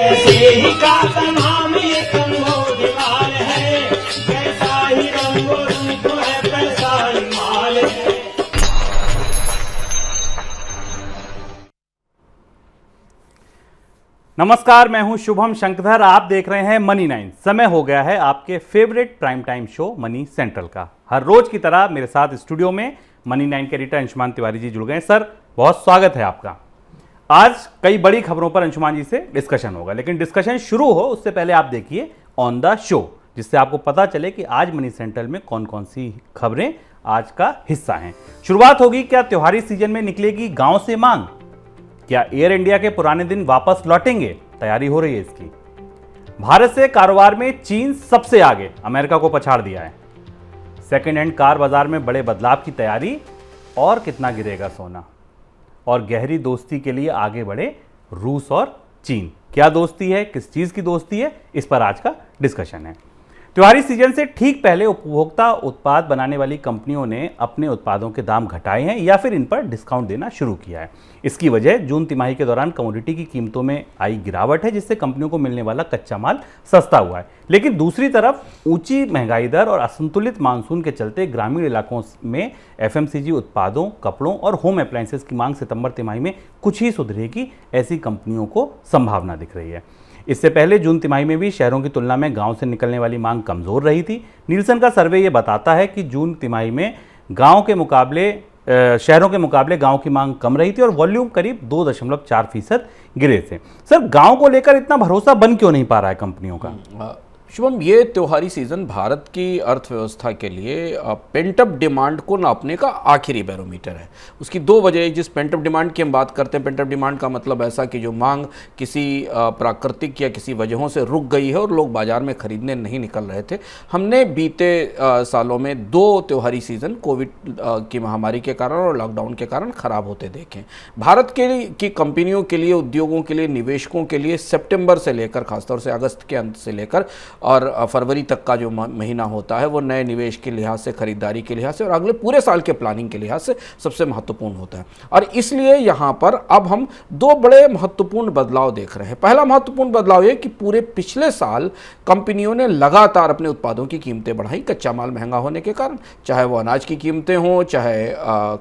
ही का नाम एक मोदीलाल है, जैसा ही रंगो रूप है पैसा ही माल है। नमस्कार, मैं हूं शुभम शंकधर। आप देख रहे हैं मनी 9। समय हो गया है आपके favourite prime time show money central का। हर रोज की तरह मेरे साथ स्टूडियो में मनी 9 के एडिटर अंशुमान तिवारी जी जुड़ गए। सर, बहुत स्वागत है आपका। आज कई बड़ी खबरों पर अंशुमान जी से डिस्कशन होगा, लेकिन डिस्कशन शुरू हो उससे पहले आप देखिए ऑन द शो, जिससे आपको पता चले कि आज मनी सेंट्रल में कौन कौन सी खबरें आज का हिस्सा हैं। शुरुआत होगी, क्या त्योहारी सीजन में निकलेगी गांव से मांग? क्या एयर इंडिया के पुराने दिन वापस लौटेंगे? तैयारी हो रही है इसकी। भारत से कारोबार में चीन सबसे आगे, अमेरिका को पछाड़ दिया है। सेकेंड हैंड कार बाजार में बड़े बदलाव की तैयारी, और कितना गिरेगा सोना? और गहरी दोस्ती के लिए आगे बढ़े रूस और चीन। क्या दोस्ती है, किस चीज की दोस्ती है, इस पर आज का डिस्कशन है। त्योहारी सीजन से ठीक पहले उपभोक्ता उत्पाद बनाने वाली कंपनियों ने अपने उत्पादों के दाम घटाए हैं या फिर इन पर डिस्काउंट देना शुरू किया है। इसकी वजह जून तिमाही के दौरान कमोडिटी की कीमतों में आई गिरावट है, जिससे कंपनियों को मिलने वाला कच्चा माल सस्ता हुआ है। लेकिन दूसरी तरफ ऊंची महंगाई दर और असंतुलित मानसून के चलते ग्रामीण इलाकों में एफएमसीजी उत्पादों, कपड़ों और होम अप्लायंसेस की मांग सितंबर तिमाही में कुछ ही सुधरेगी, ऐसी कंपनियों को संभावना दिख रही है। इससे पहले जून तिमाही में भी शहरों की तुलना में गांव से निकलने वाली मांग कमजोर रही थी। नीलसन का सर्वे ये बताता है कि जून तिमाही में शहरों के मुकाबले गांव की मांग कम रही थी और वॉल्यूम करीब 2.4% गिरे थे। सर, गांव को लेकर इतना भरोसा बन क्यों नहीं पा रहा है कंपनियों का? शुभम, ये त्योहारी सीजन भारत की अर्थव्यवस्था के लिए पेंटअप डिमांड को नापने का आखिरी बैरोमीटर है। उसकी दो वजह। जिस पेंटअप डिमांड की हम बात करते हैं, पेंटअप डिमांड का मतलब ऐसा कि जो मांग किसी प्राकृतिक या किसी वजहों से रुक गई है और लोग बाजार में खरीदने नहीं निकल रहे थे। हमने बीते सालों में दो त्योहारी सीजन कोविड की महामारी के कारण और लॉकडाउन के कारण खराब होते देखे। भारत की कंपनियों के लिए, उद्योगों के लिए, निवेशकों के लिए सितंबर से लेकर, खासतौर से अगस्त के अंत से लेकर और फरवरी तक का जो महीना होता है, वो नए निवेश के लिहाज से, खरीदारी के लिहाज से और अगले पूरे साल के प्लानिंग के लिहाज से सबसे महत्वपूर्ण होता है। और इसलिए यहाँ पर अब हम दो बड़े महत्वपूर्ण बदलाव देख रहे हैं। पहला महत्वपूर्ण बदलाव ये कि पूरे पिछले साल कंपनियों ने लगातार अपने उत्पादों की कीमतें बढ़ाई, कच्चा माल महंगा होने के कारण, चाहे वो अनाज की कीमतें हों, चाहे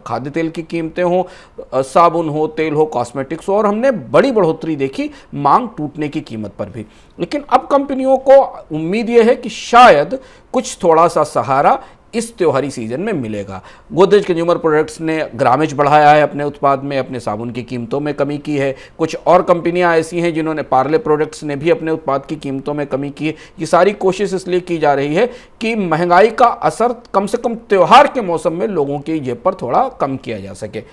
खाद्य तेल की कीमतें हों, साबुन हो, तेल हो, कॉस्मेटिक्स हो, और हमने बड़ी बढ़ोतरी देखी मांग टूटने की कीमत पर भी। लेकिन अब कंपनियों को उम्मीद यह है कि शायद कुछ थोड़ा सा सहारा इस त्योहारी सीजन में मिलेगा। गोदरेज कंज्यूमर प्रोडक्ट्स ने ग्रामेज बढ़ाया है अपने उत्पाद में, अपने साबुन की कीमतों में कमी की है। कुछ और कंपनियां ऐसी हैं जिन्होंने, पार्ले प्रोडक्ट्स ने भी अपने उत्पाद की कीमतों में कमी की है। ये सारी कोशिश इसलिए की जा रही है कि महंगाई का असर कम से कम त्योहार के मौसम में लोगों की जेब पर थोड़ा कम किया जा सके।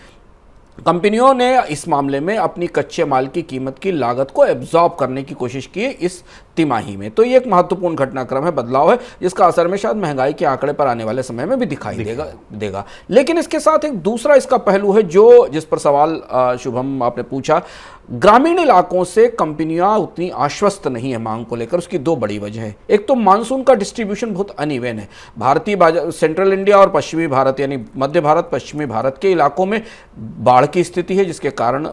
कंपनियों ने इस मामले में अपनी कच्चे माल की कीमत की लागत को एब्जॉर्ब करने की कोशिश की है इस तिमाही में। तो ये एक महत्वपूर्ण घटनाक्रम है, बदलाव है, जिसका असर में शायद महंगाई के आंकड़े पर आने वाले समय में भी दिखाई देगा। लेकिन इसके साथ एक दूसरा इसका पहलू है, जिस पर सवाल शुभम आपने पूछा। ग्रामीण इलाकों से कंपनियां उतनी आश्वस्त नहीं है मांग को लेकर। उसकी दो बड़ी वजह है। एक तो मानसून का डिस्ट्रीब्यूशन बहुत अनइवन है। भारतीय बाजार, सेंट्रल इंडिया और पश्चिमी भारत, यानी मध्य भारत, पश्चिमी भारत के इलाकों में बाढ़ की स्थिति है, जिसके कारण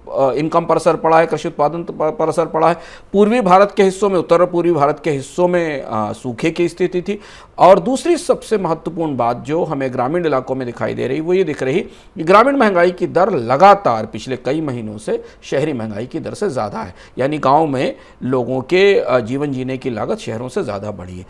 इनकम पर असर पड़ा है, कृषि उत्पादन पर असर पड़ा है। पूर्वी भारत के हिस्सों में, उत्तर पूर्वी भारत के हिस्सों में सूखे की स्थिति थी। और दूसरी सबसे महत्वपूर्ण बात जो हमें ग्रामीण इलाकों में दिखाई दे रही, वो ये दिख रही कि ग्रामीण महंगाई की दर लगातार पिछले कई महीनों से शहरी महंगाई की दर से ज़्यादा है। यानी गाँव में लोगों के जीवन जीने की लागत शहरों से ज़्यादा बढ़ी है।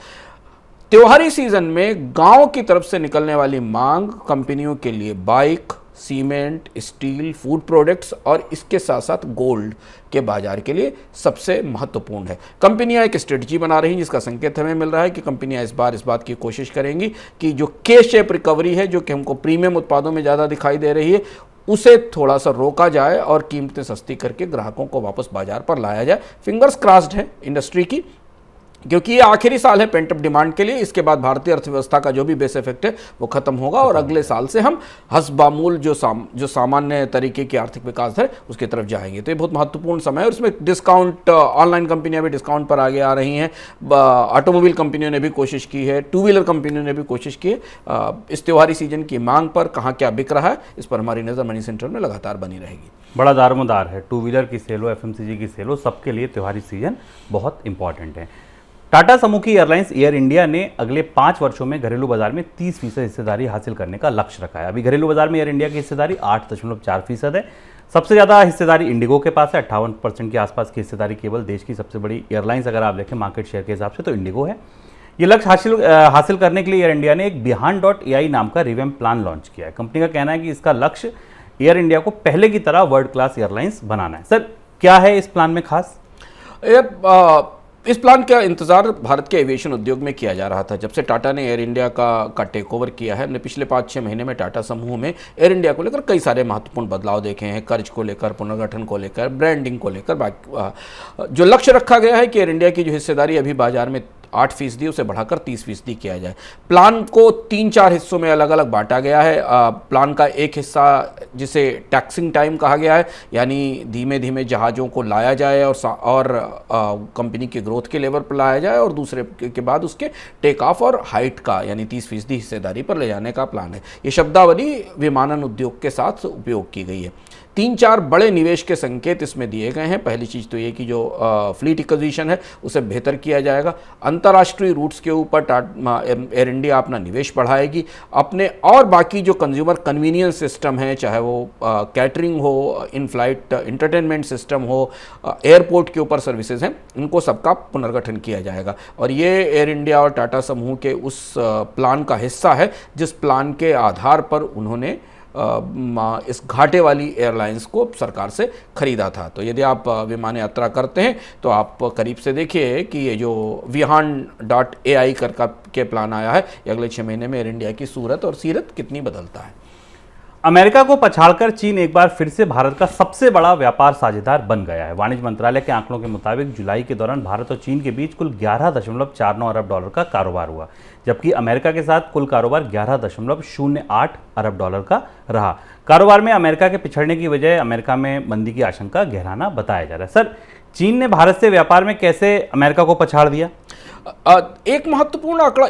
त्योहारी सीजन में गाँव की तरफ से निकलने वाली मांग कंपनियों के लिए bike, cement, steel, food products और इसके साथ साथ गोल्ड के बाजार के लिए सबसे महत्वपूर्ण है। कंपनियां एक स्ट्रेटजी बना रही हैं, जिसका संकेत हमें मिल रहा है कि कंपनियां इस बात की कोशिश करेंगी कि जो के शेप रिकवरी है, जो कि हमको प्रीमियम उत्पादों में ज़्यादा दिखाई दे रही है, उसे थोड़ा सा रोका जाए और कीमतें सस्ती करके ग्राहकों को वापस बाजार पर लाया जाए। फिंगर्स क्रॉस्ड है इंडस्ट्री की क्योंकि ये आखिरी साल है पेंटअप डिमांड के लिए। इसके बाद भारतीय अर्थव्यवस्था का जो भी बेस इफेक्ट है वो खत्म होगा और अगले साल से हम हस्बामूल जो सामान्य तरीके की आर्थिक विकास है उसकी तरफ जाएंगे। तो ये बहुत महत्वपूर्ण समय है और इसमें डिस्काउंट, ऑनलाइन कंपनियां भी डिस्काउंट पर आगे आ रही हैं, ऑटोमोबाइल कंपनियों ने भी कोशिश की है, टू व्हीलर कंपनियों ने भी कोशिश की है। इस त्योहारी सीजन की मांग पर कहाँ क्या बिक रहा है इस पर हमारी नज़र मनी सेंट्रल में लगातार बनी रहेगी। बड़ा दारोमदार है, टू व्हीलर की सेल हो, एफएमसीजी की सेल हो, सबके लिए त्योहारी सीजन बहुत इंपॉर्टेंट है। टाटा समूह की एयरलाइंस एयर इंडिया ने अगले 5 वर्षों में घरेलू बाजार में 30% हिस्सेदारी हासिल करने का लक्ष्य रखा है। अभी घरेलू बाजार में एयर इंडिया की हिस्सेदारी 8.4% है। सबसे ज़्यादा हिस्सेदारी इंडिगो के पास है, 58% के आसपास की हिस्सेदारी केवल देश की सबसे बड़ी एयरलाइंस अगर आप देखें मार्केट शेयर के हिसाब से तो इंडिगो है। ये लक्ष्य हासिल करने के लिए एयर इंडिया ने एक बिहान.ai नाम का रिवैम्प प्लान लॉन्च किया है। कंपनी का कहना है कि इसका लक्ष्य एयर इंडिया को पहले की तरह वर्ल्ड क्लास एयरलाइंस बनाना है। सर, क्या है इस प्लान में खास? इस प्लान का इंतजार भारत के एविएशन उद्योग में किया जा रहा था। जब से टाटा ने एयर इंडिया का टेक ओवर किया है, हमने पिछले 5-6 महीने में टाटा समूह में एयर इंडिया को लेकर कई सारे महत्वपूर्ण बदलाव देखे हैं। कर्ज को लेकर, पुनर्गठन को लेकर, ब्रांडिंग को लेकर। जो लक्ष्य रखा गया है कि एयर इंडिया की जो हिस्सेदारी अभी बाजार में 8% उसे बढ़ाकर 30% किया जाए। प्लान को 3-4 हिस्सों में अलग अलग बांटा गया है। प्लान का एक हिस्सा जिसे टैक्सिंग टाइम कहा गया है, यानी धीमे धीमे जहाज़ों को लाया जाए और कंपनी के ग्रोथ के लेवल पर लाया जाए, और दूसरे के बाद उसके टेक ऑफ और हाइट का यानी 30% हिस्सेदारी पर ले जाने का प्लान है। ये शब्दावली विमानन उद्योग के साथ उपयोग की गई है। 3-4 बड़े निवेश के संकेत इसमें दिए गए हैं। पहली चीज़ तो ये कि जो फ्लीट एक्विजिशन है उसे बेहतर किया जाएगा। अंतर्राष्ट्रीय रूट्स के ऊपर एयर इंडिया अपना निवेश बढ़ाएगी। अपने और बाकी जो कंज्यूमर कन्वीनियंस सिस्टम है, चाहे वो कैटरिंग हो, इन फ्लाइट इंटरटेनमेंट सिस्टम हो, एयरपोर्ट के ऊपर सर्विसेज हैं, इनको सबका पुनर्गठन किया जाएगा। और ये एयर इंडिया और टाटा समूह के उस प्लान का हिस्सा है जिस प्लान के आधार पर उन्होंने इस घाटे वाली एयरलाइंस को सरकार से खरीदा था। तो यदि आप विमान यात्रा करते हैं तो आप करीब से देखिए कि ये जो बिहान.ai के प्लान आया है, ये अगले 6 महीने में एयर इंडिया की सूरत और सीरत कितनी बदलता है। अमेरिका को पछाड़कर चीन एक बार फिर से भारत का सबसे बड़ा व्यापार साझेदार बन गया है। वाणिज्य मंत्रालय के आंकड़ों के मुताबिक जुलाई के दौरान भारत और चीन के बीच कुल 11.49 अरब डॉलर का कारोबार हुआ, जबकि अमेरिका के साथ कुल कारोबार 11.08 अरब डॉलर का रहा। कारोबार में अमेरिका के पिछड़ने की वजह अमेरिका में मंदी की आशंका गहराना बताया जा रहा है। सर, चीन ने भारत से व्यापार में कैसे अमेरिका को पछाड़ दिया? एक महत्वपूर्ण आंकड़ा,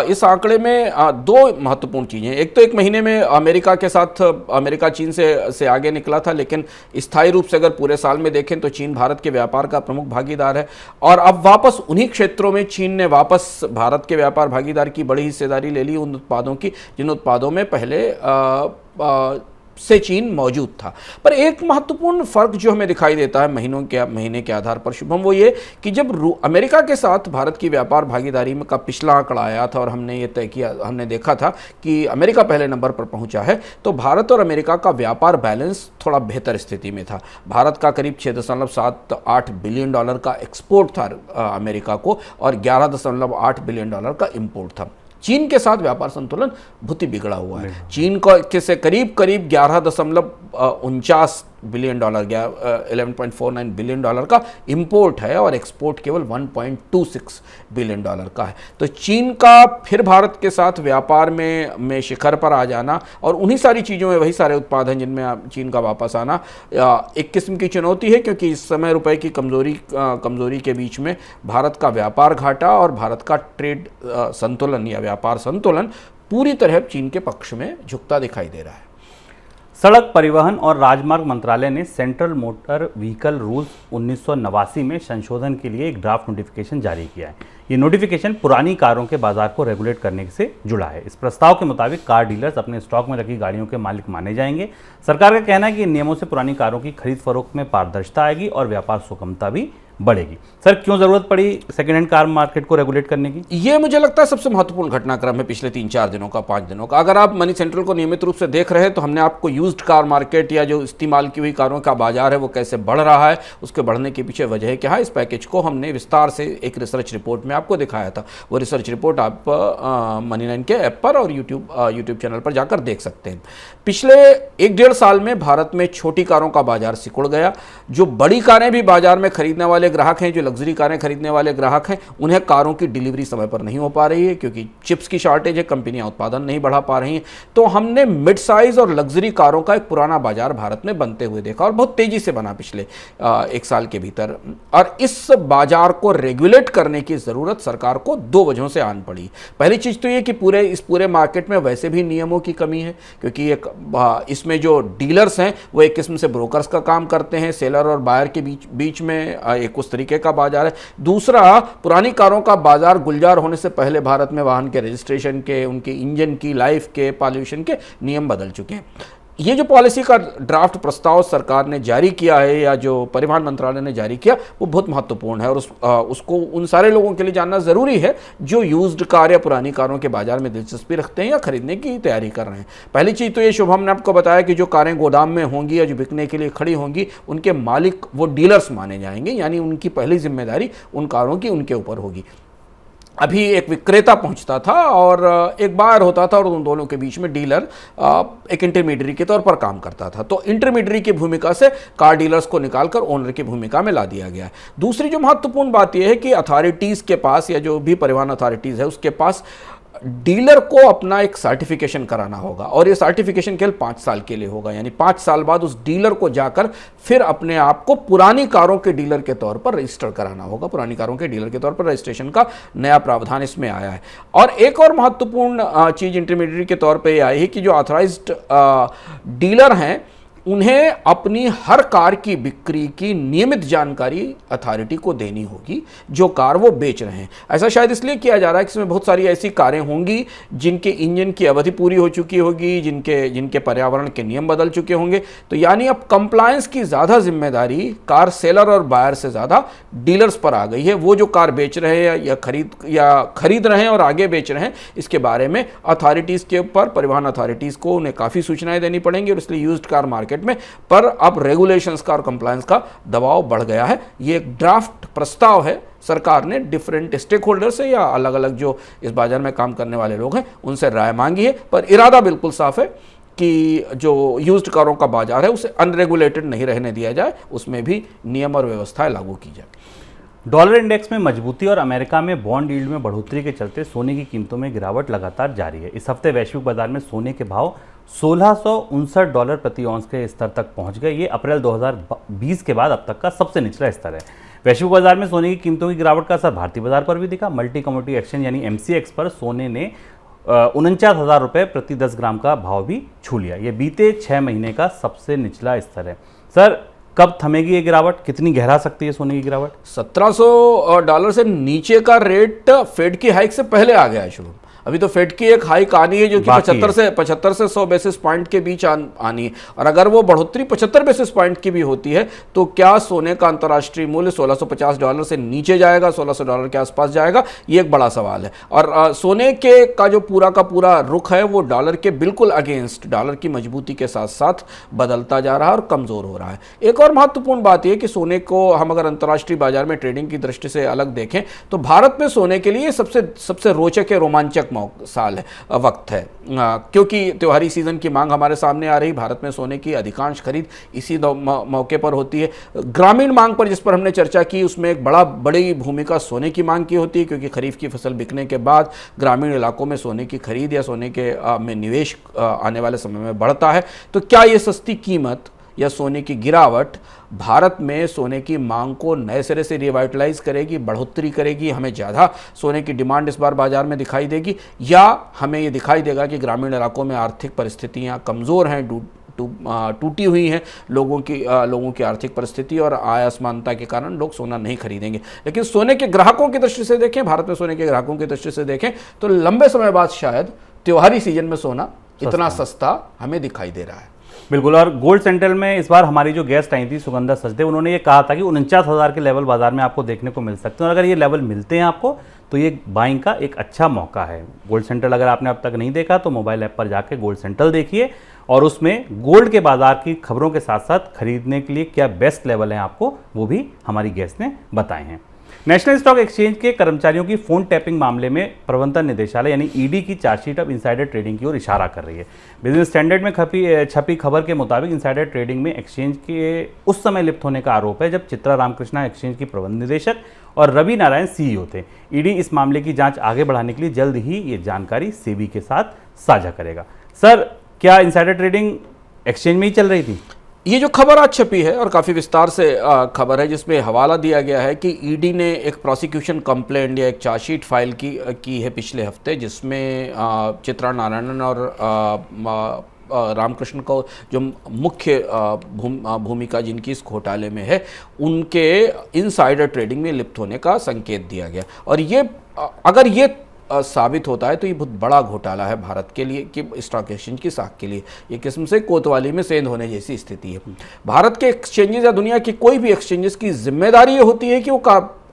इस आंकड़े में 2 महत्वपूर्ण चीज़ें। एक तो 1 महीने में अमेरिका के साथ अमेरिका चीन से आगे निकला था, लेकिन स्थायी रूप से अगर पूरे साल में देखें तो चीन भारत के व्यापार का प्रमुख भागीदार है। और अब वापस उन्हीं क्षेत्रों में चीन ने वापस भारत के व्यापार भागीदार की बड़ी हिस्सेदारी ले ली, उन उत्पादों की जिन उत्पादों में पहले से चीन मौजूद था। पर एक महत्वपूर्ण फर्क जो हमें दिखाई देता है महीने के आधार पर शुभम, वो ये कि जब अमेरिका के साथ भारत की व्यापार भागीदारी में का पिछला आंकड़ा आया था और हमने ये तय किया, हमने देखा था कि अमेरिका पहले नंबर पर पहुंचा है, तो भारत और अमेरिका का व्यापार बैलेंस थोड़ा बेहतर स्थिति में था। भारत का करीब 6.78 बिलियन डॉलर का एक्सपोर्ट था अमेरिका को और 11.8 बिलियन डॉलर का इंपोर्ट था। चीन के साथ व्यापार संतुलन बहुत ही बिगड़ा हुआ है। चीन को से करीब 11.49 बिलियन डॉलर, 11.49 बिलियन डॉलर का इंपोर्ट है और एक्सपोर्ट केवल 1.26 बिलियन डॉलर का है। तो चीन का फिर भारत के साथ व्यापार में शिखर पर आ जाना और उन्हीं सारी चीज़ों में वही सारे उत्पाद हैं जिनमें चीन का वापस आना एक किस्म की चुनौती है, क्योंकि इस समय रुपए की कमजोरी के बीच में भारत का व्यापार घाटा और भारत का ट्रेड संतुलन या व्यापार संतुलन पूरी तरह चीन के पक्ष में झुकता दिखाई दे रहा है। सड़क परिवहन और राजमार्ग मंत्रालय ने सेंट्रल मोटर व्हीकल रूल्स 1989 में संशोधन के लिए एक ड्राफ्ट नोटिफिकेशन जारी किया है। ये नोटिफिकेशन पुरानी कारों के बाजार को रेगुलेट करने से जुड़ा है। इस प्रस्ताव के मुताबिक कार डीलर्स अपने स्टॉक में रखी गाड़ियों के मालिक माने जाएंगे। सरकार का कहना है कि इन नियमों से पुरानी कारों की खरीद फरोख्त में पारदर्शिता आएगी और व्यापार सुगमता भी बढ़ेगी। सर, क्यों जरूरत पड़ी सेकेंड हैंड कार मार्केट को रेगुलेट करने की? ये मुझे लगता है सबसे महत्वपूर्ण घटनाक्रम है पिछले 3-4 दिनों का, 5 दिनों का। अगर आप मनी सेंट्रल को नियमित रूप से देख रहे हैं तो हमने आपको यूज्ड कार मार्केट या जो इस्तेमाल की हुई कारों का बाजार है वो कैसे बढ़ रहा है, उसके बढ़ने के पीछे वजह क्या है, इस पैकेज को हमने विस्तार से एक रिसर्च रिपोर्ट में आपको दिखाया था। वो रिसर्च रिपोर्ट आप मनी9 के ऐप पर और यूट्यूब चैनल पर जाकर देख सकते हैं। पिछले 1-1.5 साल में भारत में छोटी कारों का बाजार सिकुड़ गया। जो बड़ी कारें भी बाजार में खरीदने वाले ग्राहक हैं, जो लग्जरी कारें खरीदने वाले ग्राहक हैं, उन्हें कारों की डिलीवरी समय पर नहीं हो पा रही है क्योंकि चिप्स की शॉर्टेज है, कंपनियां उत्पादन नहीं बढ़ा पा रही हैं। तो हमने मिड साइज और लग्जरी कारों का एक पुराना बाजार भारत में बनते हुए देखा और बहुत तेजी से बना पिछले 1 साल के भीतर। और इस बाजार को रेगुलेट करने की ज़रूरत सरकार को 2 वजहों से आन पड़ी। पहली चीज़ तो ये कि इस पूरे मार्केट में वैसे भी नियमों की कमी है क्योंकि इसमें जो डीलर्स हैं वो एक किस्म से ब्रोकर्स का काम करते हैं, सेलर और बायर के बीच में एक उस तरीके का बाजार है। दूसरा, पुरानी कारों का बाजार गुलजार होने से पहले भारत में वाहन के रजिस्ट्रेशन के, उनके इंजन की लाइफ के, पॉल्यूशन के नियम बदल चुके हैं। ये जो पॉलिसी का ड्राफ्ट प्रस्ताव सरकार ने जारी किया है या जो परिवहन मंत्रालय ने जारी किया वो बहुत महत्वपूर्ण है और उसको उन सारे लोगों के लिए जानना ज़रूरी है जो यूज्ड कार या पुरानी कारों के बाजार में दिलचस्पी रखते हैं या खरीदने की तैयारी कर रहे हैं। पहली चीज़ तो ये शुभम ने आपको बताया कि जो कारें गोदाम में होंगी या जो बिकने के लिए खड़ी होंगी उनके मालिक वो डीलर्स माने जाएंगे, यानी उनकी पहली जिम्मेदारी उन कारों की उनके ऊपर होगी। अभी एक विक्रेता पहुंचता था और एक बायर होता था और उन दोनों के बीच में डीलर एक इंटरमीडियरी के तौर पर काम करता था। तो इंटरमीडियरी की भूमिका से कार डीलर्स को निकालकर ओनर की भूमिका में ला दिया गया है। दूसरी जो महत्वपूर्ण बात यह है कि अथॉरिटीज़ के पास या जो भी परिवहन अथॉरिटीज़ है उसके पास डीलर को अपना एक सर्टिफिकेशन कराना होगा और ये सर्टिफिकेशन केवल 5 साल के लिए होगा, यानी 5 साल बाद उस डीलर को जाकर फिर अपने आप को पुरानी कारों के डीलर के तौर पर रजिस्टर कराना होगा। पुरानी कारों के डीलर के तौर पर रजिस्ट्रेशन का नया प्रावधान इसमें आया है। और एक और महत्वपूर्ण चीज़ इंटरमीडिएट के तौर पर यह आई है कि जो ऑथराइज्ड डीलर हैं उन्हें अपनी हर कार की बिक्री की नियमित जानकारी अथॉरिटी को देनी होगी जो कार वो बेच रहे हैं। ऐसा शायद इसलिए किया जा रहा है कि इसमें बहुत सारी ऐसी कारें होंगी जिनके इंजन की अवधि पूरी हो चुकी होगी, जिनके पर्यावरण के नियम बदल चुके होंगे। तो यानी अब कंप्लायंस की ज़्यादा जिम्मेदारी कार सेलर और बायर से ज़्यादा डीलर्स पर आ गई है। वो जो कार बेच रहे हैं या खरीद रहे हैं और आगे बेच रहे हैं, इसके बारे में अथॉरिटीज़ के ऊपर, परिवहन अथॉरिटीज़ को उन्हें काफ़ी सूचनाएं देनी पड़ेंगी और इसलिए यूज्ड कार मार्केट में पर अब रेगुलेशंस का और कंप्लायंस का दबाव बढ़ गया है। ये एक ड्राफ्ट प्रस्ताव है, सरकार ने डिफरेंट स्टेक होल्डर से या अलग अलग जो इस बाजार में काम करने वाले लोग हैं उनसे राय मांगी है, पर इरादा बिल्कुल साफ है कि जो यूज्ड कारों का बाजार है उसे अनरेगुलेटेड नहीं रहने दिया जाए, उसमें भी नियम और व्यवस्थाएं लागू की जाए। डॉलर इंडेक्स में मजबूती और अमेरिका में बॉन्ड यील्ड में बढ़ोतरी के चलते सोने की कीमतों में गिरावट लगातार जारी है। इस हफ्ते वैश्विक बाजार में सोने के भाव $1659 प्रति औंस के स्तर तक पहुंच गए। ये अप्रैल 2020 के बाद अब तक का सबसे निचला स्तर है। वैश्विक बाजार में सोने की कीमतों की गिरावट का असर भारतीय बाजार पर भी दिखा। मल्टी कमोडिटी एक्सचेंज यानी MCX पर सोने ने 49,000 रुपये प्रति 10 ग्राम का भाव भी छू लिया। ये बीते 6 महीने का सबसे निचला स्तर है। सर, कब थमेगी ये गिरावट? कितनी गहरा सकती है सोने की गिरावट? $1700 से नीचे का रेट फेड की हाइक से पहले आ गया है शुरू। अभी तो फेड की एक हाइक आनी है जो कि 75 से 100 बेसिस पॉइंट के बीच आनी है, और अगर वो बढ़ोतरी 75 बेसिस पॉइंट की भी होती है तो क्या सोने का अंतर्राष्ट्रीय मूल्य $1650 से नीचे जाएगा, $1600 के आसपास जाएगा? ये एक बड़ा सवाल है। और सोने के का जो पूरा रुख है वो डॉलर के बिल्कुल अगेंस्ट, डॉलर की मजबूती के साथ साथ बदलता जा रहा है और कमज़ोर हो रहा है। एक और महत्वपूर्ण बात यह कि सोने को हम अगर अंतर्राष्ट्रीय बाजार में ट्रेडिंग की दृष्टि से अलग देखें तो भारत में सोने के लिए सबसे रोचक या रोमांचक वक्त है, क्योंकि त्योहारी सीजन की मांग हमारे सामने आ रही। भारत में सोने की अधिकांश खरीद इसी मौके पर होती है। ग्रामीण मांग पर जिस पर हमने चर्चा की उसमें एक बड़ी भूमिका सोने की मांग की होती है, क्योंकि खरीफ की फसल बिकने के बाद ग्रामीण इलाकों में सोने की खरीद या सोने के में निवेश आने वाले समय में बढ़ता है। तो क्या ये सस्ती कीमत या सोने की गिरावट भारत में सोने की मांग को नए सिरे से रिवाइटलाइज करेगी, बढ़ोतरी करेगी, हमें ज़्यादा सोने की डिमांड इस बार बाजार में दिखाई देगी, या हमें ये दिखाई देगा कि ग्रामीण इलाकों में आर्थिक परिस्थितियाँ कमज़ोर हैं, टूटी हुई हैं, लोगों की आर्थिक परिस्थिति और आय असमानता के कारण लोग सोना नहीं खरीदेंगे। लेकिन सोने के ग्राहकों की दृष्टि से देखें, भारत में सोने के ग्राहकों की दृष्टि से देखें तो लंबे समय बाद शायद त्योहारी सीजन में सोना इतना सस्ता हमें दिखाई दे रहा है। बिल्कुल। और गोल्ड सेंट्रल में इस बार हमारी जो गेस्ट आई थी सुगंधा सचदेव, उन्होंने ये कहा था कि 49,000 के लेवल बाजार में आपको देखने को मिल सकते हैं, और अगर ये लेवल मिलते हैं आपको तो ये बाइंग का एक अच्छा मौका है। गोल्ड सेंट्रल अगर आपने अब तक नहीं देखा तो मोबाइल ऐप पर जाके गोल्ड सेंट्रल देखिए और उसमें गोल्ड के बाजार की खबरों के साथ साथ खरीदने के लिए क्या बेस्ट लेवल है आपको वो भी हमारी गेस्ट ने बताए हैं। नेशनल स्टॉक एक्सचेंज के कर्मचारियों की फोन टैपिंग मामले में प्रबंधन निदेशालय यानी ईडी की चार्जशीट अब इनसाइडर ट्रेडिंग की ओर इशारा कर रही है। बिजनेस स्टैंडर्ड में छपी खबर के मुताबिक इनसाइडर ट्रेडिंग में एक्सचेंज के उस समय लिप्त होने का आरोप है जब चित्रा रामकृष्णा एक्सचेंज की प्रबंध निदेशक और रवि नारायण सीईओ थे। ईडी इस मामले की जांच आगे बढ़ाने के लिए जल्द ही ये जानकारी सेबी के साथ साझा करेगा। सर, क्या इनसाइडर ट्रेडिंग एक्सचेंज में ही चल रही थी? ये जो खबर आज छपी है और काफ़ी विस्तार से खबर है, जिसमें हवाला दिया गया है कि ईडी ने एक प्रोसिक्यूशन कंप्लेंट या एक चार्जशीट फाइल की है पिछले हफ्ते, जिसमें चित्रा नारायणन और रामकृष्ण को जो मुख्य भूमिका जिनकी इस घोटाले में है, उनके इनसाइडर ट्रेडिंग में लिप्त होने का संकेत दिया गया। और ये अगर ये साबित होता है तो ये बहुत बड़ा घोटाला है भारत के लिए कि स्टॉक एक्सचेंज की साख के लिए। ये किस्म से कोतवाली में सेंध होने जैसी स्थिति है। भारत के एक्सचेंजेस या दुनिया की कोई भी एक्सचेंजेस की जिम्मेदारी ये होती है कि वो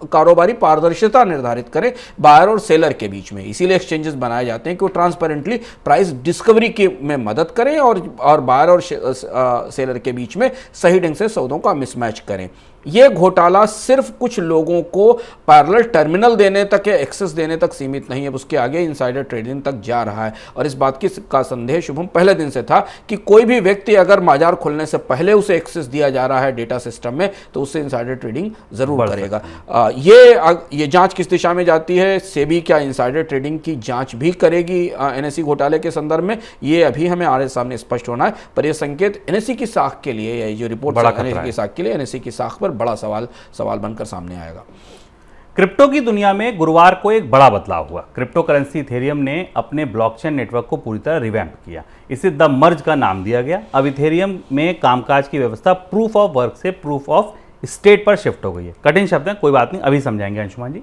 कारोबारी पारदर्शिता निर्धारित करें बायर और सेलर के बीच में। इसीलिए एक्सचेंजेस बनाए जाते हैं कि वो ट्रांसपेरेंटली प्राइस डिस्कवरी में मदद करें और बायर और सेलर के बीच में सही ढंग से सौदों का मिसमैच करें। ये घोटाला सिर्फ कुछ लोगों को पैरेलल टर्मिनल देने तक या एक्सेस देने तक सीमित नहीं है, उसके आगे इनसाइडर ट्रेडिंग तक जा रहा है। और इस बात का संदेह शुभम पहले दिन से था कि कोई भी व्यक्ति अगर बाजार खुलने से पहले उसे एक्सेस दिया जा रहा है डेटा सिस्टम में, तो उससे इनसाइडर ट्रेडिंग जरूर करेगा। ये जांच किस दिशा में जाती है? सेबी क्या इनसाइडर ट्रेडिंग की जांच भी करेगी एनएसई घोटाले के संदर्भ में? ये अभी हमें आगे सामने स्पष्ट होना है। पर यह संकेत एनएसई की साख के लिए, या जो रिपोर्ट एनएसई की साख के लिए, एनएसई की साख पर बड़ा सवाल बनकर सामने आएगा। क्रिप्टो की दुनिया में गुरुवार को एक बड़ा बदलाव हुआ। क्रिप्टो करेंसी इथेरियम ने अपने ब्लॉकचेन नेटवर्क को पूरी तरह रिवैम्प किया। इसे द मर्ज का नाम दिया गया। अब इथेरियम में कामकाज की व्यवस्था प्रूफ ऑफ वर्क से प्रूफ ऑफ स्टेट पर शिफ्ट हो गई है। कठिन शब्द हैं, कोई बात नहीं, अभी समझाएंगे अंशुमान जी।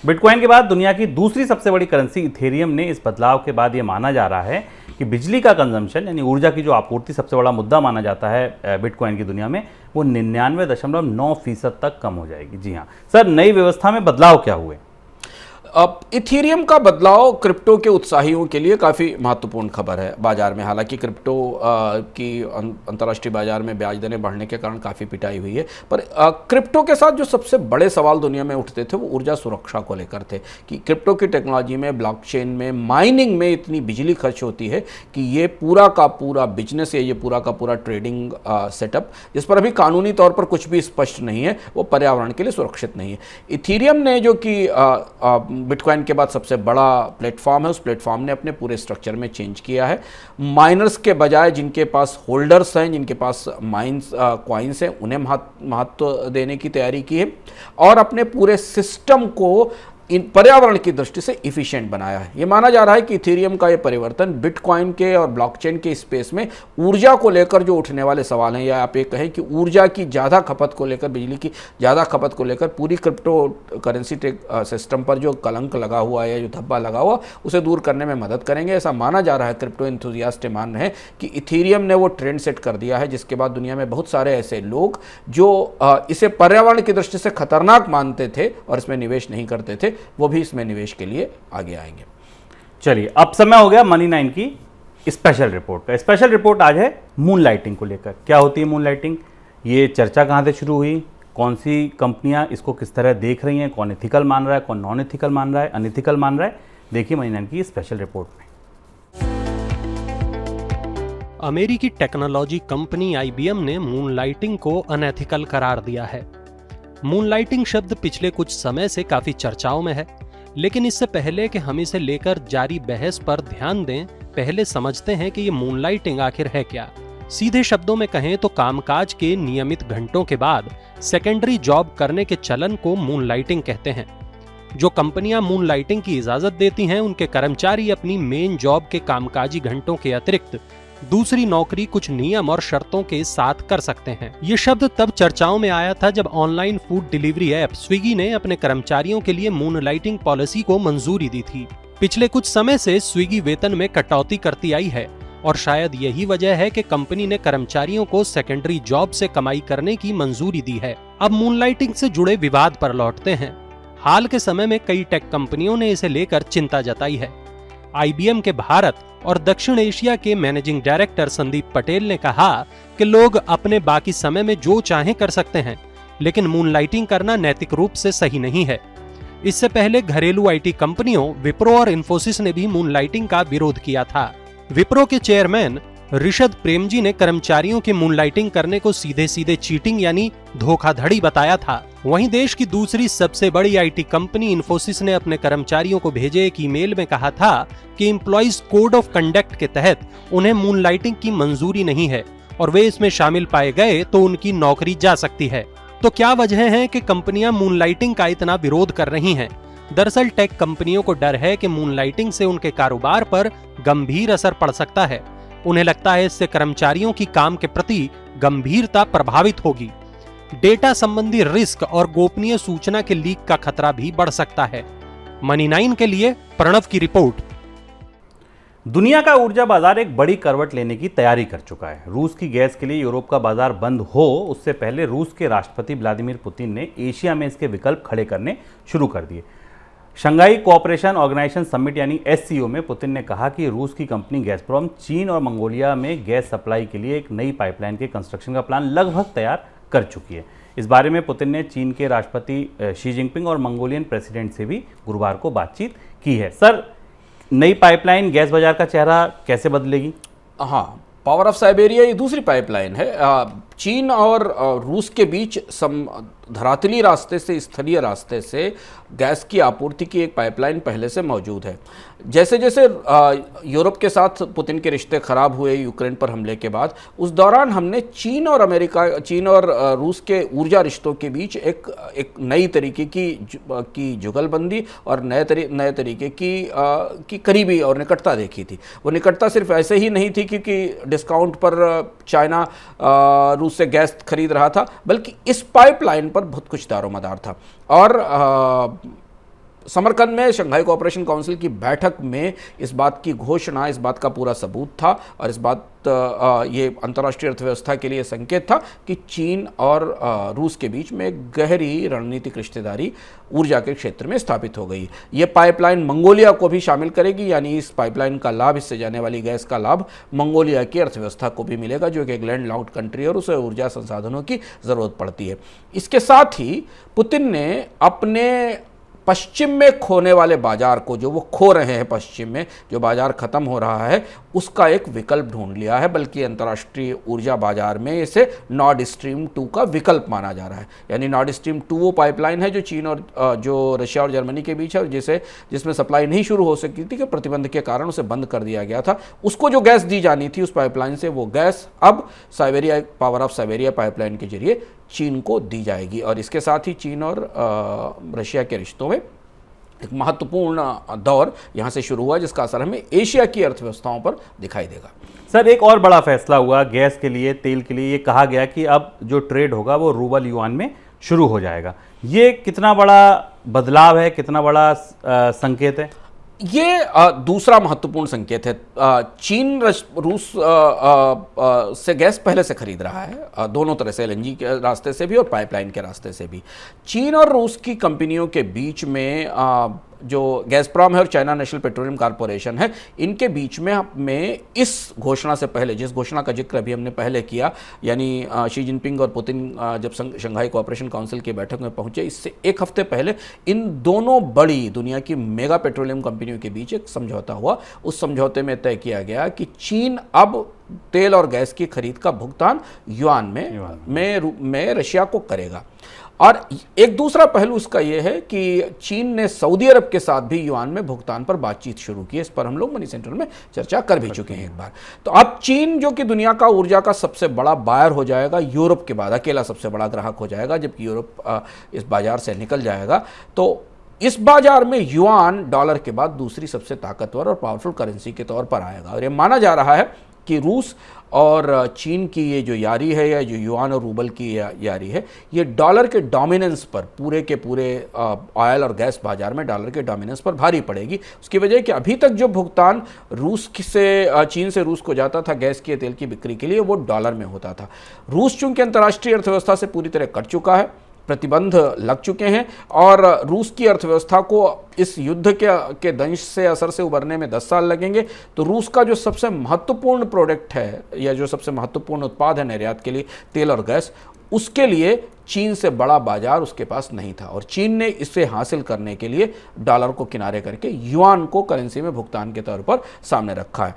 बिटकॉइन के बाद दुनिया की दूसरी सबसे बड़ी करेंसी इथेरियम ने इस बदलाव के बाद ये माना जा रहा है कि बिजली का कंजम्पशन यानी ऊर्जा की जो आपूर्ति सबसे बड़ा मुद्दा माना जाता है बिटकॉइन की दुनिया में, वो 99.9% तक कम हो जाएगी। जी हाँ सर, नई व्यवस्था में बदलाव क्या हुए? अब इथेरियम का बदलाव क्रिप्टो के उत्साहियों के लिए काफ़ी महत्वपूर्ण खबर है बाजार में। हालांकि क्रिप्टो की अंतर्राष्ट्रीय बाजार में ब्याज दरें बढ़ने के कारण काफ़ी पिटाई हुई है, पर क्रिप्टो के साथ जो सबसे बड़े सवाल दुनिया में उठते थे वो ऊर्जा सुरक्षा को लेकर थे कि क्रिप्टो की टेक्नोलॉजी में, ब्लॉकचेन में, माइनिंग में इतनी बिजली खर्च होती है कि ये पूरा का पूरा बिजनेस है, ये पूरा का पूरा ट्रेडिंग सेटअप, जिस पर अभी कानूनी तौर पर कुछ भी स्पष्ट नहीं है, वो पर्यावरण के लिए सुरक्षित नहीं है। इथेरियम ने, जो कि बिटकॉइन के बाद सबसे बड़ा प्लेटफॉर्म है, उस प्लेटफॉर्म ने अपने पूरे स्ट्रक्चर में चेंज किया है। माइनर्स के बजाय जिनके पास होल्डर्स हैं, जिनके पास माइंस कॉइन्स हैं, उन्हें महत्व देने की तैयारी की है और अपने पूरे सिस्टम को इन पर्यावरण की दृष्टि से इफिशिएंट बनाया है। ये माना जा रहा है कि इथेरियम का ये परिवर्तन बिटकॉइन के और ब्लॉकचेन के स्पेस में ऊर्जा को लेकर जो उठने वाले सवाल हैं, या आप ये कहें कि ऊर्जा की ज़्यादा खपत को लेकर, बिजली की ज़्यादा खपत को लेकर पूरी क्रिप्टो करेंसी सिस्टम पर जो कलंक लगा हुआ है या जो धब्बा लगा हुआ, उसे दूर करने में मदद करेंगे। ऐसा माना जा रहा है, क्रिप्टो एंथुसियास्ट मान रहे हैं कि इथेरियम ने वो ट्रेंड सेट कर दिया है, जिसके बाद दुनिया में बहुत सारे ऐसे लोग जो इसे पर्यावरण की दृष्टि से खतरनाक मानते थे और इसमें निवेश नहीं करते थे, वो भी इसमें निवेश के लिए आगे आएंगे। चलिए, अब समय हो गया मनी 9 की स्पेशल रिपोर्ट का। स्पेशल रिपोर्ट आज है मून लाइटिंग को लेकर। क्या होती है मून लाइटिंग? ये चर्चा कहाँ से शुरू हुई? कौन सी कंपनियां इसको किस तरह देख रही हैं? कौन एथिकल मान रहा है, कौन नॉन एथिकल मान रहा है, अनएथिकल मान रहा है? देखिए मनी 9 की स्पेशल रिपोर्ट में। अमेरिकी टेक्नोलॉजी कंपनी IBM ने मून लाइटिंग को अनएथिकल करार दिया है। मून लाइटिंग शब्द पिछले कुछ समय से काफी चर्चाओं में है, लेकिन इससे पहले कि हम इसे लेकर जारी बहस पर ध्यान दें, पहले समझते हैं कि ये मून लाइटिंग आखिर है क्या। सीधे शब्दों में कहें तो कामकाज के नियमित घंटों के बाद सेकेंडरी जॉब करने के चलन को मून लाइटिंग कहते हैं। जो कंपनियां मून लाइटिंग की इजाजत देती हैं, उनके कर्मचारी अपनी मेन जॉब के कामकाजी घंटों के अतिरिक्त दूसरी नौकरी कुछ नियम और शर्तों के साथ कर सकते हैं। ये शब्द तब चर्चाओं में आया था जब online food delivery app Swiggy ने अपने कर्मचारियों के लिए मून लाइटिंग पॉलिसी को मंजूरी दी थी। पिछले कुछ समय से स्विगी वेतन में कटौती करती आई है और शायद यही वजह है कि कंपनी ने कर्मचारियों को सेकेंडरी जॉब से कमाई करने की मंजूरी दी है। अब मून लाइटिंग से जुड़े विवाद पर लौटते हैं। हाल के समय में कई टेक कंपनियों ने इसे लेकर चिंता जताई है। IBM के भारत और दक्षिण एशिया के मैनेजिंग डायरेक्टर संदीप पटेल ने कहा कि लोग अपने बाकी समय में जो चाहें कर सकते हैं, लेकिन मूनलाइटिंग करना नैतिक रूप से सही नहीं है। इससे पहले घरेलू आईटी कंपनियों विप्रो और इन्फोसिस ने भी मूनलाइटिंग का विरोध किया था। विप्रो के चेयरमैन ऋषद प्रेमजी ने कर्मचारियों की मूनलाइटिंग करने को सीधे सीधे चीटिंग यानी धोखाधड़ी बताया था। वहीं देश की दूसरी सबसे बड़ी आईटी कंपनी इन्फोसिस ने अपने कर्मचारियों को भेजे एक ईमेल में कहा था कि एम्प्लॉइज कोड ऑफ कंडक्ट के तहत उन्हें मूनलाइटिंग की मंजूरी नहीं है और वे इसमें शामिल पाए गए तो उनकी नौकरी जा सकती है। तो क्या वजह है कि कंपनियां मूनलाइटिंग का इतना विरोध कर रही हैं? दरअसल टेक कंपनियों को डर है कि मूनलाइटिंग से उनके कारोबार पर गंभीर असर पड़ सकता है। उन्हें लगता है इससे कर्मचारियों की काम के प्रति गंभीरता प्रभावित होगी। डेटा संबंधी रिस्क और गोपनीय सूचना के लीक का खतरा भी बढ़ सकता है। मनी 9 के लिए प्रणव की रिपोर्ट। दुनिया का ऊर्जा बाजार एक बड़ी करवट लेने की तैयारी कर चुका है। रूस की गैस के लिए यूरोप का बाजार बंद हो उससे पहले रूस के राष्ट्रपति व्लादिमीर पुतिन ने एशिया में इसके विकल्प खड़े करने शुरू कर दिए। शंघाई कोऑपरेशन ऑर्गेनाइजेशन समिट यानी एससीओ में पुतिन ने कहा कि रूस की कंपनी गैसप्रोम चीन और मंगोलिया में गैस सप्लाई के लिए एक नई पाइपलाइन के कंस्ट्रक्शन का प्लान लगभग तैयार कर चुकी है। इस बारे में पुतिन ने चीन के राष्ट्रपति शी जिनपिंग और मंगोलियन प्रेसिडेंट से भी गुरुवार को बातचीत की है। सर, नई पाइपलाइन गैस बाजार का चेहरा कैसे बदलेगी? हाँ, पावर ऑफ साइबेरिया ये दूसरी पाइपलाइन है। चीन और रूस के बीच धरातली रास्ते से, स्थलीय रास्ते से गैस की आपूर्ति की एक पाइपलाइन पहले से मौजूद है। जैसे जैसे यूरोप के साथ पुतिन के रिश्ते खराब हुए यूक्रेन पर हमले के बाद, उस दौरान हमने चीन और रूस के ऊर्जा रिश्तों के बीच एक नई तरीके की जुगलबंदी और नए तरीके की करीबी और निकटता देखी थी। वो निकटता सिर्फ ऐसे ही नहीं थी क्योंकि डिस्काउंट पर चाइना रूस से गैस खरीद रहा था, बल्कि इस पाइपलाइन पर बहुत कुछ दारोमदार था। और समरकंद में शंघाई कोऑपरेशन काउंसिल की बैठक में इस बात की घोषणा, इस बात का पूरा सबूत था और इस बात ये अंतर्राष्ट्रीय अर्थव्यवस्था के लिए संकेत था कि चीन और रूस के बीच में एक गहरी रणनीतिक रिश्तेदारी ऊर्जा के क्षेत्र में स्थापित हो गई। ये पाइपलाइन मंगोलिया को भी शामिल करेगी, यानी इस पाइपलाइन का लाभ, इससे जाने वाली गैस का लाभ मंगोलिया की अर्थव्यवस्था को भी मिलेगा, जो कि एक लैंड लॉक्ड कंट्री है और उसे ऊर्जा संसाधनों की ज़रूरत पड़ती है। इसके साथ ही पुतिन ने अपने पश्चिम में खोने वाले बाजार को, जो वो खो रहे हैं पश्चिम में, जो बाजार खत्म हो रहा है, उसका एक विकल्प ढूंढ लिया है। बल्कि अंतर्राष्ट्रीय ऊर्जा बाजार में इसे नॉर्ड स्ट्रीम 2 का विकल्प माना जा रहा है। यानी नॉर्ड स्ट्रीम 2 वो पाइपलाइन है जो चीन और जो रशिया और जर्मनी के बीच है, और जिसमें सप्लाई नहीं शुरू हो सकती थी कि प्रतिबंध के कारण उसे बंद कर दिया गया था। उसको जो गैस दी जानी थी उस पाइपलाइन से, वो गैस अब पावर ऑफ साइबेरिया पाइपलाइन के जरिए चीन को दी जाएगी। और इसके साथ ही चीन और रशिया के रिश्तों में एक महत्वपूर्ण दौर यहाँ से शुरू हुआ, जिसका असर हमें एशिया की अर्थव्यवस्थाओं पर दिखाई देगा। सर, एक और बड़ा फैसला हुआ गैस के लिए, तेल के लिए। ये कहा गया कि अब जो ट्रेड होगा वो रूबल युआन में शुरू हो जाएगा। ये कितना बड़ा बदलाव है, कितना बड़ा संकेत है? ये दूसरा महत्वपूर्ण संकेत है। चीन रूस से गैस पहले से खरीद रहा है, दोनों तरह से, एलएनजी के रास्ते से भी और पाइपलाइन के रास्ते से भी। चीन और रूस की कंपनियों के बीच में जो गैसप्रोम है और चाइना नेशनल पेट्रोलियम कॉर्पोरेशन है, इनके बीच में इस घोषणा से पहले, जिस घोषणा का जिक्र अभी हमने पहले किया, यानी शी जिनपिंग और पुतिन जब शंघाई कोऑपरेशन काउंसिल की बैठक में पहुंचे, इससे एक हफ्ते पहले इन दोनों बड़ी दुनिया की मेगा पेट्रोलियम कंपनियों के बीच एक समझौता हुआ। उस समझौते में तय किया कि चीन अब तेल और गैस की खरीद का भुगतान युआन में रशिया को करेगा। और एक दूसरा पहलू इसका यह है कि चीन ने सऊदी अरब के साथ भी युआन में भुगतान पर बातचीत शुरू की है। इस पर हम लोग मनी सेंट्रल में चर्चा कर भी चुके हैं एक बार। तो अब चीन, जो कि दुनिया का ऊर्जा का सबसे बड़ा बायर हो जाएगा, यूरोप के बाद अकेला सबसे बड़ा ग्राहक हो जाएगा, जबकि यूरोप इस बाजार से निकल जाएगा। तो इस बाजार में युआन डॉलर के बाद दूसरी सबसे ताकतवर और पावरफुल करेंसी के तौर पर आएगा। और यह माना जा रहा है कि रूस और चीन की ये जो यारी है, या जो युआन और रूबल की यारी है, ये डॉलर के डोमिनेंस पर, पूरे के पूरे ऑयल और गैस बाजार में डॉलर के डोमिनेंस पर भारी पड़ेगी। उसकी वजह कि अभी तक जो भुगतान चीन से रूस को जाता था गैस के तेल की बिक्री के लिए, वो डॉलर में होता था। रूस चूंकि अंतर्राष्ट्रीय अर्थव्यवस्था से पूरी तरह कट चुका है, प्रतिबंध लग चुके हैं, और रूस की अर्थव्यवस्था को इस युद्ध के दंश से, असर से उबरने में 10 साल लगेंगे। तो रूस का जो सबसे महत्वपूर्ण प्रोडक्ट है, या जो सबसे महत्वपूर्ण उत्पाद है निर्यात के लिए, तेल और गैस, उसके लिए चीन से बड़ा बाजार उसके पास नहीं था और चीन ने इसे हासिल करने के लिए डॉलर को किनारे करके युआन को करेंसी में भुगतान के तौर पर सामने रखा है।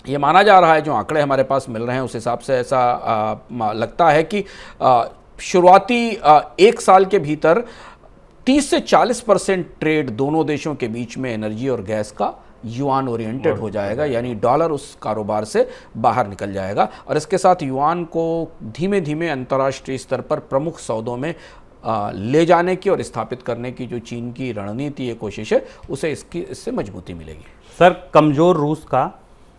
ये माना जा रहा है, जो आंकड़े हमारे पास मिल रहे हैं उस हिसाब से ऐसा लगता है कि शुरुआती एक साल के भीतर 30 से 40% ट्रेड दोनों देशों के बीच में एनर्जी और गैस का युआन ओरिएंटेड हो जाएगा, यानी डॉलर उस कारोबार से बाहर निकल जाएगा और इसके साथ युआन को धीमे धीमे अंतर्राष्ट्रीय स्तर पर प्रमुख सौदों में ले जाने की और स्थापित करने की जो चीन की रणनीति है, कोशिश है, उसे इससे मजबूती मिलेगी। सर, कमजोर रूस का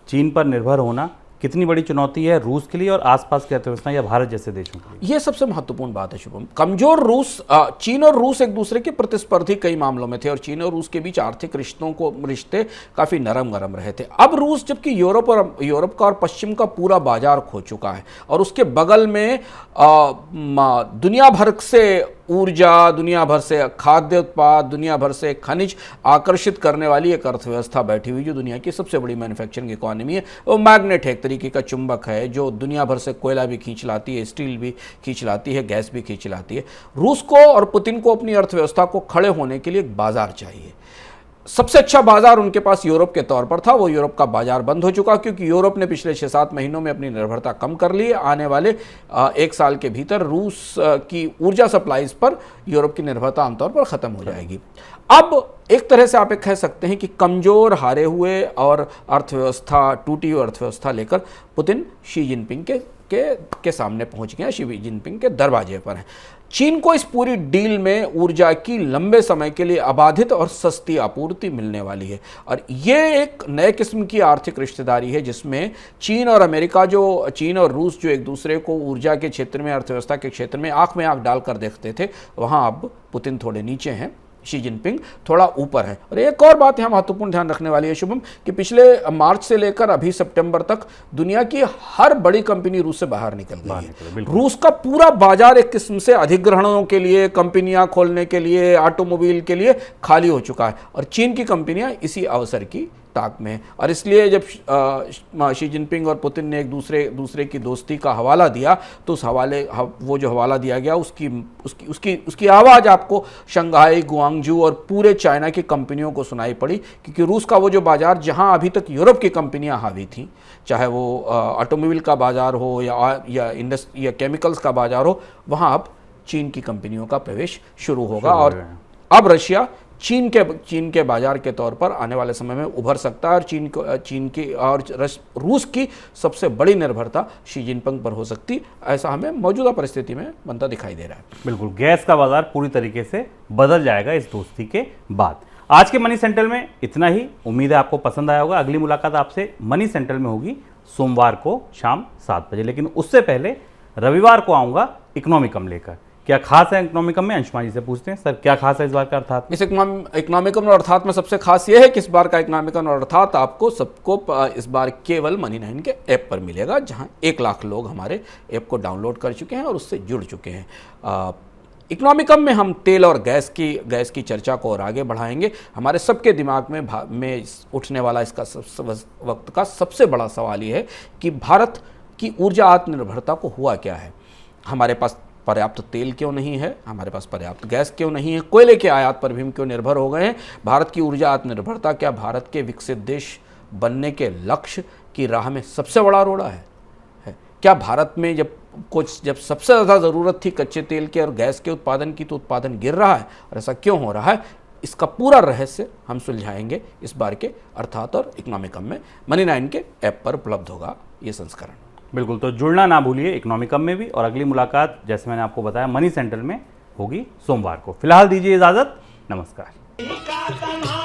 चीन पर निर्भर होना कितनी बड़ी चुनौती है रूस के लिए और आसपास की अर्थव्यवस्था या भारत जैसे देशों के लिए? यह सबसे महत्वपूर्ण बात है शुभम। कमजोर रूस, चीन और रूस एक दूसरे के प्रतिस्पर्धी कई मामलों में थे और चीन और रूस के बीच आर्थिक रिश्ते काफी नरम गरम रहे थे। अब रूस जबकि यूरोप का और पश्चिम का पूरा बाजार खो चुका है और उसके बगल में दुनिया भर से ऊर्जा, दुनिया भर से खाद्य उत्पाद, दुनिया भर से खनिज आकर्षित करने वाली एक अर्थव्यवस्था बैठी हुई जो दुनिया की सबसे बड़ी मैन्युफैक्चरिंग इकोनॉमी है। वो मैग्नेट है, एक तरीके का चुंबक है जो दुनिया भर से कोयला भी खींच लाती है, स्टील भी खींच लाती है, गैस भी खींच लाती है। रूस को और पुतिन को अपनी अर्थव्यवस्था को खड़े होने के लिए एक बाजार चाहिए। सबसे अच्छा बाजार उनके पास यूरोप के तौर पर था, वो यूरोप का बाजार बंद हो चुका क्योंकि यूरोप ने पिछले 6-7 महीनों में अपनी निर्भरता कम कर ली है। आने वाले एक साल के भीतर रूस की ऊर्जा सप्लाईज पर यूरोप की निर्भरता आमतौर पर खत्म हो जाएगी। अब एक तरह से आप कह सकते हैं कि कमजोर, हारे हुए और अर्थव्यवस्था, टूटी हुई अर्थव्यवस्था लेकर पुतिन शी जिनपिंग के सामने पहुंच गए हैं, शी जिनपिंग के दरवाजे पर हैं। चीन को इस पूरी डील में ऊर्जा की लंबे समय के लिए अबाधित और सस्ती आपूर्ति मिलने वाली है और ये एक नए किस्म की आर्थिक रिश्तेदारी है जिसमें चीन और रूस जो एक दूसरे को ऊर्जा के क्षेत्र में, अर्थव्यवस्था के क्षेत्र में आंख में आंख डालकर देखते थे, वहां अब पुतिन थोड़े नीचे हैं, शी जिनपिंग थोड़ा ऊपर है। और एक और बात यहाँ महत्वपूर्ण ध्यान रखने वाली है शुभम कि पिछले मार्च से लेकर अभी सितंबर तक दुनिया की हर बड़ी कंपनी रूस से बाहर निकल गई है। रूस का पूरा बाजार एक किस्म से अधिग्रहणों के लिए, कंपनियां खोलने के लिए, ऑटोमोबाइल के लिए खाली हो चुका है और चीन की कंपनियां इसी अवसर की ताक में है। और इसलिए जब शी जिनपिंग और पुतिन ने एक दूसरे की दोस्ती का हवाला दिया तो वो जो हवाला दिया गया उसकी आवाज़ आपको शंघाई, गुआंगजू और पूरे चाइना की कंपनियों को सुनाई पड़ी क्योंकि रूस का वो जो बाजार जहां अभी तक यूरोप की कंपनियां हावी थीं, चाहे वो ऑटोमोबाइल का बाजार हो या केमिकल्स का बाजार हो, वहां अब चीन की कंपनियों का प्रवेश शुरू होगा और अब रशिया चीन के बाजार के तौर पर आने वाले समय में उभर सकता है और चीन की और रूस की सबसे बड़ी निर्भरता शी जिनपिंग पर हो सकती, ऐसा हमें मौजूदा परिस्थिति में बनता दिखाई दे रहा है। बिल्कुल, गैस का बाजार पूरी तरीके से बदल जाएगा इस दोस्ती के बाद। आज के मनी सेंट्रल में इतना ही। उम्मीद है आपको पसंद आया होगा। अगली मुलाकात आपसे मनी सेंट्रल में होगी सोमवार को शाम 7 बजे, लेकिन उससे पहले रविवार को आऊँगा इकोनॉमिकम लेकर। क्या खास है इकोनॉमिकम में, अंशुमान जी से पूछते हैं। सर, क्या खास है इस बार का अर्थात? इस इकोनॉमिकम और अर्थात में सबसे खास यह है कि इस बार का इकोनॉमिकम और अर्थात आपको सबको इस बार केवल मनी9 के ऐप पर मिलेगा, जहां 1 लाख लोग हमारे ऐप को डाउनलोड कर चुके हैं और उससे जुड़ चुके हैं। इकोनॉमिकम में हम तेल और गैस की चर्चा को और आगे बढ़ाएंगे। हमारे सबके दिमाग में उठने वाला इसका वक्त का सबसे बड़ा सवाल ये है कि भारत की ऊर्जा आत्मनिर्भरता को हुआ क्या है। हमारे पास पर्याप्त तेल क्यों नहीं है, हमारे पास पर्याप्त गैस क्यों नहीं है, कोयले के आयात पर भी हम क्यों निर्भर हो गए हैं। भारत की ऊर्जा आत्मनिर्भरता क्या भारत के विकसित देश बनने के लक्ष्य की राह में सबसे बड़ा रोड़ा है? क्या भारत में जब सबसे ज़्यादा ज़रूरत थी कच्चे तेल के और गैस के उत्पादन की, तो उत्पादन गिर रहा है और ऐसा क्यों हो रहा है? इसका पूरा रहस्य हम सुलझाएंगे इस बार के अर्थात और इकोनॉमिकम में। मनी9 के ऐप पर उपलब्ध होगा ये संस्करण। बिल्कुल, तो जुड़ना ना भूलिए इकोनॉमिकम में भी। और अगली मुलाकात जैसे मैंने आपको बताया मनी सेंट्रल में होगी सोमवार को। फिलहाल दीजिए इजाजत, नमस्कार।